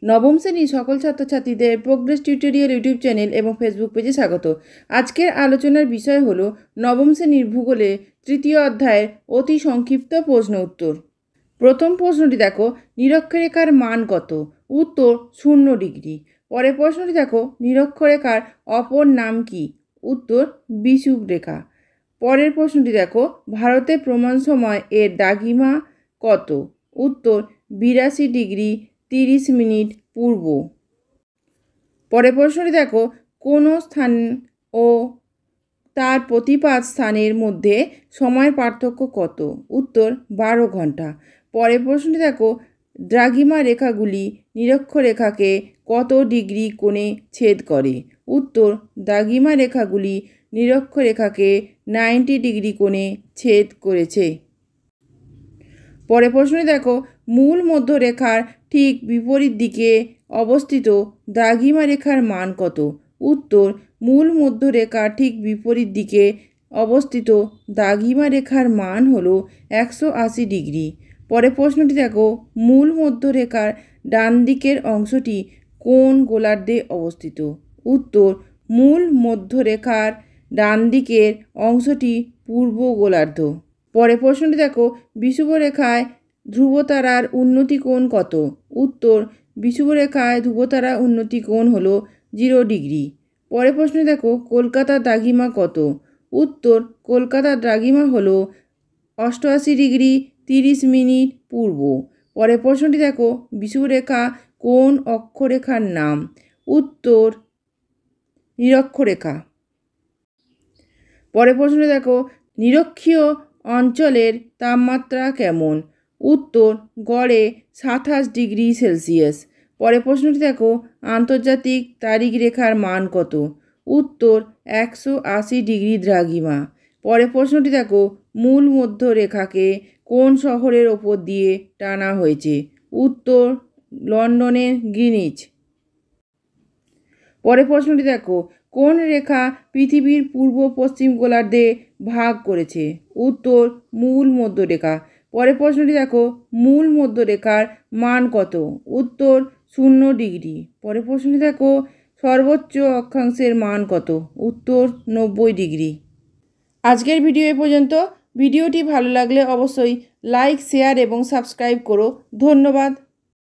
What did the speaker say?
নবম শ্রেণীর সকল ছাত্রছাত্রীদের প্রোগ্রেস টিউটোরিয়াল ইউটিউব চ্যানেল এবং ফেসবুক পেজে স্বাগত। আজকের আলোচনার বিষয় হলো নবম শ্রেণীর ভূগোলে তৃতীয় অধ্যায়ের অতি সংক্ষিপ্ত প্রশ্ন উত্তর। প্রথম প্রশ্নটি দেখো, নিরক্ষরেখার মান কত? উত্তর 0 ডিগ্রি। পরের প্রশ্নটি দেখো, নিরক্ষরেখার অপর নাম কি? উত্তর বিষুবরেখা। পরের প্রশ্নটি দেখো, ভারতের প্রমাণ সময় এর দ্রাঘিমা কত? উত্তর 82 ডিগ্রি 30 মিনিট পূর্ব। পরের প্রশ্নটি দেখো, কোনো স্থান ও তার প্রতিপাদ স্থানের মধ্যে সময়ের পার্থক্য কত? উত্তর 12 ঘন্টা। পরের প্রশ্নটি দেখো, দ্রাঘিমা রেখাগুলি নিরক্ষরেখাকে কত ডিগ্রি কোণে ছেদ করে? উত্তর দ্রাঘিমা রেখাগুলি নিরক্ষরেখাকে 90 ডিগ্রি কোণে ছেদ করেছে। পরের প্রশ্নটি দেখো, মূল মধ্যরেখার ঠিক বিপরীত দিকে অবস্থিত দ্রাঘিমা রেখার মান কত? উত্তর মূল মধ্যরেখার ঠিক বিপরীত দিকে অবস্থিত দ্রাঘিমা রেখার মান হলো 180 ডিগ্রি। পরের প্রশ্নটি দেখো, মূল মধ্যরেখার ডান দিকের অংশটি কোন গোলার্ধে অবস্থিত? উত্তর মূল মধ্যরেখার ডান দিকের অংশটি পূর্ব গোলার্ধ। পরের প্রশ্নটি দেখো, বিষুবরেখায় ধ্রুবতারার উন্নতি কোণ কত? উত্তর বিষুবরেখায় ধ্রুবতারার উন্নতি কোণ হলো 0 ডিগ্রি। পরের প্রশ্নটি দেখো, কলকাতার দ্রাঘিমা কত? উত্তর কলকাতার দ্রাঘিমা হলো 88 ডিগ্রি 30 মিনিট পূর্ব। পরের প্রশ্নটি দেখো, বিষুবরেখা কোন অক্ষরেখার নাম? উত্তর নিরক্ষরেখা। পরের প্রশ্নটি দেখো, নিরক্ষীয় অঞ্চলের তাপমাত্রা কেমন? উত্তর গড়ে 27 ডিগ্রি সেলসিয়াস। পরের প্রশ্নটি দেখো, আন্তর্জাতিক তারিখ রেখার মান কত? উত্তর 180 ডিগ্রি দ্রাঘিমা। পরের প্রশ্নটি দেখো, মূল মধ্যরেখাকে কোন শহরের ওপর দিয়ে টানা হয়েছে? উত্তর লন্ডনের গ্রিনিচ। পরের প্রশ্নটি দেখো, কোন রেখা পৃথিবীর পূর্ব পশ্চিম গোলার্ধে ভাগ করেছে? উত্তর মূল মধ্যরেখা। পরের প্রশ্নটি দেখো, মূল মধ্যরেখার মান কত? উত্তর 0 ডিগ্রি। পরের প্রশ্নটি দেখো, সর্বোচ্চ অক্ষাংশের মান কত? উত্তর 90 ডিগ্রি। আজকের ভিডিও এ পর্যন্ত। ভিডিওটি ভালো লাগলে অবশ্যই লাইক, শেয়ার এবং সাবস্ক্রাইব করো। ধন্যবাদ।